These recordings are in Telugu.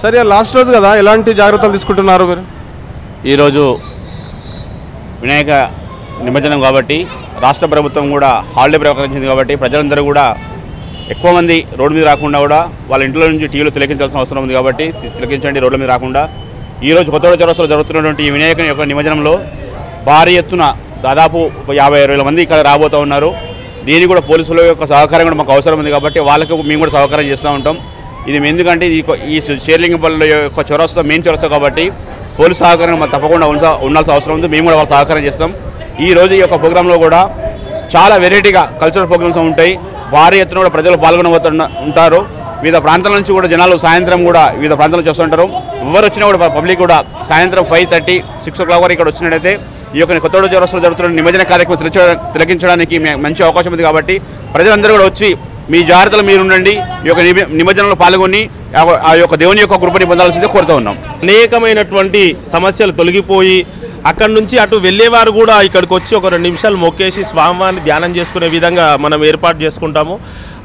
సరే లాస్ట్ రోజు కదా, ఎలాంటి జాగ్రత్తలు తీసుకుంటున్నారు మీరు? ఈరోజు వినాయక నిమజ్జనం కాబట్టి రాష్ట్ర ప్రభుత్వం కూడా హాలిడే ప్రకటించింది కాబట్టి ప్రజలందరూ కూడా ఎక్కువ మంది రోడ్డు మీద రాకుండా కూడా వాళ్ళ ఇంట్లో నుంచి టీవీలో తిలకించాల్సిన అవసరం ఉంది కాబట్టి తిలకించండి రోడ్ల మీద రాకుండా. ఈరోజు కొత్తగూడ చౌరస్తాలో జరుగుతున్నటువంటి ఈ వినాయకుని యొక్క నిమజ్జనంలో భారీ ఎత్తున దాదాపు 50-60 మంది ఇక్కడ రాబోతూ ఉన్నారు. దీనికి కూడా పోలీసుల యొక్క సహకారం కూడా మాకు అవసరం ఉంది కాబట్టి వాళ్ళకి మేము కూడా సహకారం చేస్తూ ఉంటాం. ఇది ఎందుకంటే ఈ షేర్లింగంపల్లి యొక్క చౌరస్తా మెయిన్ చౌరస్తా కాబట్టి పోలీసు సహకారం మాకు తప్పకుండా ఉండాల్సిన అవసరం ఉంది. మేము కూడా వాళ్ళ సహకారం చేస్తాం. ఈరోజు ఈ యొక్క ప్రోగ్రాంలో కూడా చాలా వెరైటీగా కల్చరల్ ప్రోగ్రామ్స్ ఉంటాయి. భారీ ఎత్తున కూడా ప్రజలు ఉంటారు. వివిధ ప్రాంతాల నుంచి కూడా జనాలు సాయంత్రం కూడా వివిధ ప్రాంతాల నుంచి వస్తుంటారు. ఎవరు వచ్చినా కూడా పబ్లిక్ కూడా సాయంత్రం 5:30, 6 o'clock వరకు ఇక్కడ వచ్చినట్టయితే ఈ యొక్క కొత్తగూడ చౌరస్తాలో జరుగుతున్న నిమజ్జన కార్యక్రమం తిలకించడానికి మంచి అవకాశం ఉంది కాబట్టి ప్రజలందరూ కూడా వచ్చి మీ జాగ్రత్తలు మీరు ఉండండి. ఈ యొక్క నిమజ్జనంలో పాల్గొని ఆ యొక్క దేవుని యొక్క కృపని పొందాల్సిందే కోరుతూ ఉన్నాం. అనేకమైనటువంటి సమస్యలు తొలగిపోయి అక్కడి నుంచి అటు వెళ్ళేవారు కూడా ఇక్కడికి వచ్చి ఒక 2 నిమిషాలు మొక్కేసి స్వామివారిని ధ్యానం చేసుకునే విధంగా మనం ఏర్పాటు చేసుకుంటాము.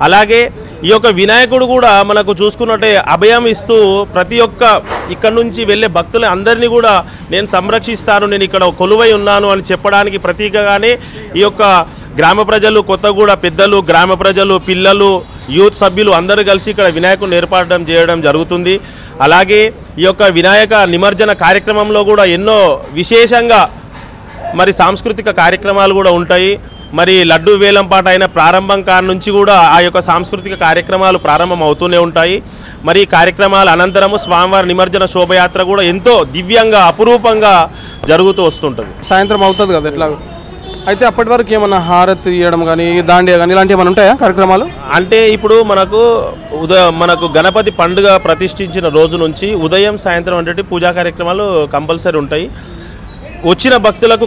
అలాగే ఈ యొక్క వినాయకుడు కూడా మనకు చూసుకున్నట్టే అభయం ఇస్తూ ప్రతి ఒక్క ఇక్కడ నుంచి వెళ్ళే భక్తులు అందరినీ కూడా నేను సంరక్షిస్తాను, నేను ఇక్కడ కొలువై ఉన్నాను అని చెప్పడానికి ప్రతీకగానే ఈ యొక్క గ్రామ ప్రజలు, కొత్తగూడ పెద్దలు, గ్రామ ప్రజలు, పిల్లలు, యూత్ సభ్యులు అందరూ కలిసి ఇక్కడ వినాయకుడిని ఏర్పాటు చేయడం జరుగుతుంది. అలాగే ఈ యొక్క వినాయక నిమజ్జన కార్యక్రమంలో కూడా ఎన్నో విశేషంగా మరి సాంస్కృతిక కార్యక్రమాలు కూడా ఉంటాయి. మరి లడ్డూ వేలంపాట అయిన ప్రారంభం కాడ నుంచి కూడా ఆ యొక్క సాంస్కృతిక కార్యక్రమాలు ప్రారంభం అవుతూనే ఉంటాయి. మరి ఈ కార్యక్రమాల అనంతరము స్వామివారి నిమజ్జన శోభయాత్ర కూడా ఎంతో దివ్యంగా అపురూపంగా జరుగుతూ వస్తుంటుంది. సాయంత్రం అవుతుంది కదా ఎట్లా, అయితే అప్పటి వరకు ఏమన్నా హారతి ఇవ్వడం కానీ, దాండియా కానీ ఇలాంటివి ఏమైనా ఉంటాయా కార్యక్రమాలు? అంటే ఇప్పుడు మనకు గణపతి పండుగ ప్రతిష్ఠించిన రోజు నుంచి ఉదయం సాయంత్రం అంటే పూజా కార్యక్రమాలు కంపల్సరీ ఉంటాయి. వచ్చిన భక్తులకు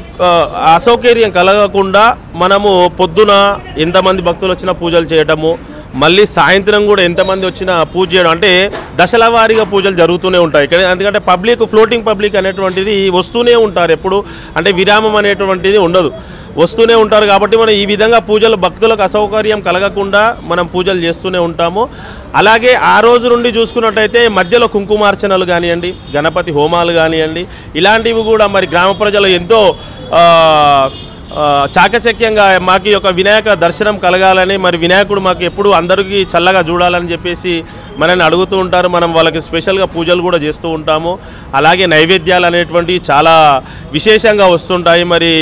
అసౌకర్యం కలగకుండా మనము పొద్దున ఎంతమంది భక్తులు వచ్చినా పూజలు చేయటము, మళ్ళీ సాయంత్రం కూడా ఎంతమంది వచ్చినా పూజ చేయడం, అంటే దశల వారీగా పూజలు జరుగుతూనే ఉంటాయి ఇక్కడ. ఎందుకంటే పబ్లిక్, ఫ్లోటింగ్ పబ్లిక్ అనేటువంటిది వస్తూనే ఉంటారు ఎప్పుడు, అంటే విరామం అనేటువంటిది ఉండదు, వస్తూనే ఉంటారు. కాబట్టి మనం ఈ విధంగా పూజలు భక్తులకు అసౌకర్యం కలగకుండా మనం పూజలు చేస్తూనే ఉంటాము. అలాగే ఆ రోజు నుండి చూసుకున్నట్టయితే మధ్యలో కుంకుమార్చనలు కానివ్వండి, గణపతి హోమాలు కానివ్వండి, ఇలాంటివి కూడా మరి గ్రామ ప్రజలు ఎంతో చాకచక్యంగా మాకు యొక్క వినాయక దర్శనం కలగాలని, మరి వినాయకుడు మాకు ఎప్పుడు అందరికీ చల్లగా చూడాలని చెప్పేసి మనల్ని అడుగుతూ ఉంటారు. మనం వాళ్ళకి స్పెషల్గా పూజలు కూడా చేస్తూ ఉంటాము. అలాగే నైవేద్యాలు అనేటువంటివి చాలా విశేషంగా వస్తుంటాయి. మరి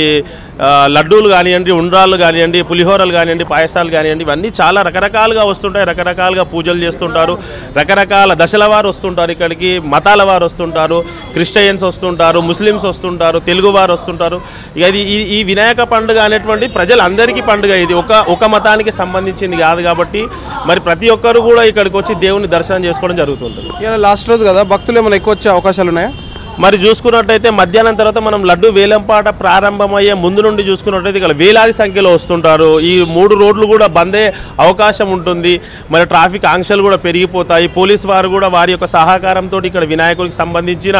లడ్డూలు కానివ్వండి, ఉండ్రాళ్ళు కానివ్వండి, పులిహోరలు కానివ్వండి, పాయసాలు కానివ్వండి, ఇవన్నీ చాలా రకరకాలుగా వస్తుంటాయి. రకరకాలుగా పూజలు చేస్తుంటారు. రకరకాల దశల వారు వస్తుంటారు ఇక్కడికి, మతాల వారు వస్తుంటారు, క్రిస్టియన్స్ వస్తుంటారు, ముస్లిమ్స్ వస్తుంటారు, తెలుగు వారు వస్తుంటారు. ఇది ఈ వినాయక పండుగ అనేటువంటి ప్రజలందరికీ పండుగ. ఇది ఒక మతానికి సంబంధించింది కాదు కాబట్టి మరి ప్రతి ఒక్కరు కూడా ఇక్కడికి వచ్చి దేవుని దర్శనం చేసుకోవడం జరుగుతుంటుంది. ఇలా లాస్ట్ రోజు కదా, భక్తులు ఏమైనా ఎక్కువ వచ్చే అవకాశాలు ఉన్నాయా? మరి చూసుకున్నట్టయితే మధ్యాహ్నం తర్వాత మనం లడ్డు వేలంపాట ప్రారంభమయ్యే ముందు నుండి చూసుకున్నట్టయితే ఇక్కడ వేలాది సంఖ్యలో వస్తుంటారు. ఈ 3 రోడ్లు కూడా బందే అవకాశం ఉంటుంది. మరి ట్రాఫిక్ ఆంక్షలు కూడా పెరిగిపోతాయి. పోలీసు వారు కూడా వారి యొక్క సహకారంతో ఇక్కడ వినాయకుడికి సంబంధించిన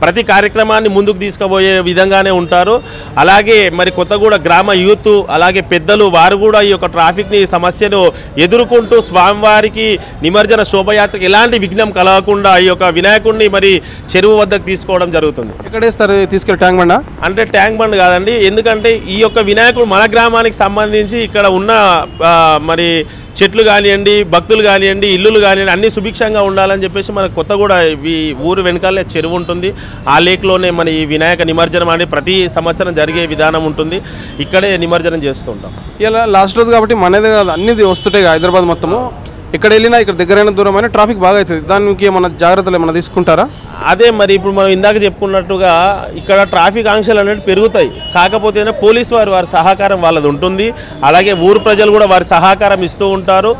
ప్రతి కార్యక్రమాన్ని ముందుకు తీసుకుపోయే విధంగానే ఉంటారు. అలాగే మరి కొత్తగూడ గ్రామ యూత్, అలాగే పెద్దలు వారు కూడా ఈ యొక్క ట్రాఫిక్ని సమస్యను ఎదుర్కొంటూ స్వామివారికి నిమజ్జన శోభయాత్రకు ఎలాంటి విఘ్నం కలగకుండా ఈ యొక్క వినాయకుడిని మరి చెరువు వద్దకు తీసుకోవడం జరుగుతుంది. ఎక్కడేస్తారు తీసుకెళ్ళి? Tank bund? అంటే ట్యాంక్ బండ్ కాదండి, ఎందుకంటే ఈ యొక్క వినాయకుడు మన గ్రామానికి సంబంధించి ఇక్కడ ఉన్న మరి చెట్లు కానివ్వండి, భక్తులు కానివ్వండి, ఇల్లులు కానివ్వండి అన్నీ సుభిక్షంగా ఉండాలని చెప్పేసి మన కొత్తగూడ ఈ ఊరు వెనకాలే చెరువు ఉంటుంది. ఆ లేక్లోనే మన ఈ వినాయక నిమజ్జనం అనేది ప్రతి సంవత్సరం జరిగే విధానం ఉంటుంది. ఇక్కడే నిమజ్జనం చేస్తూ ఉంటాం. ఇలా లాస్ట్ రోజు కాబట్టి మనదే కాదు, అన్ని వస్తుంటాయి హైదరాబాద్ మొత్తము. ఎక్కడ వెళ్ళినా ఇక్కడ దగ్గరైన దూరమైన ట్రాఫిక్ బాగా అవుతుంది. దానికి ఏమన్నా జాగ్రత్తలు ఏమన్నా తీసుకుంటారా? అదే మరి ఇప్పుడు మనం ఇందాక చెప్పుకున్నట్టుగా ఇక్కడ ట్రాఫిక్ ఆంక్షలు అనేవి పెరుగుతాయి. కాకపోతే పోలీసు వారి సహకారం వాళ్ళది ఉంటుంది. అలాగే ఊరు ప్రజలు కూడా వారి సహకారం ఇస్తూ ఉంటారు.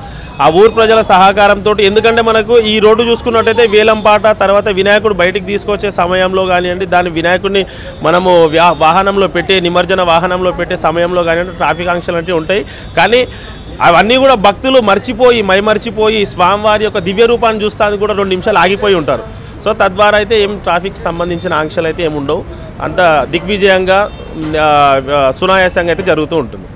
ఆ ఊరు ప్రజల సహకారంతో, ఎందుకంటే మనకు ఈ రోడ్డు చూసుకున్నట్టయితే వేలంపాట తర్వాత వినాయకుడు బయటికి తీసుకొచ్చే సమయంలో కానివ్వండి, దాని వినాయకుడిని మనము వాహనంలో పెట్టే నిమజ్జన వాహనంలో పెట్టే సమయంలో కానివ్వండి ట్రాఫిక్ ఆంక్షలు అంటే ఉంటాయి. కానీ అవన్నీ కూడా భక్తులు మైమర్చిపోయి స్వామివారి యొక్క దివ్య రూపాన్ని చూస్తానికి కూడా 2 నిమిషాలు ఆగిపోయి ఉంటారు. సో తద్వారా అయితే ఏం ట్రాఫిక్ సంబంధించిన ఆంక్షలు అయితే ఏముండవు. అంత దిగ్విజయంగా సునాయాసంగా అయితే జరుగుతూ ఉంటుంది.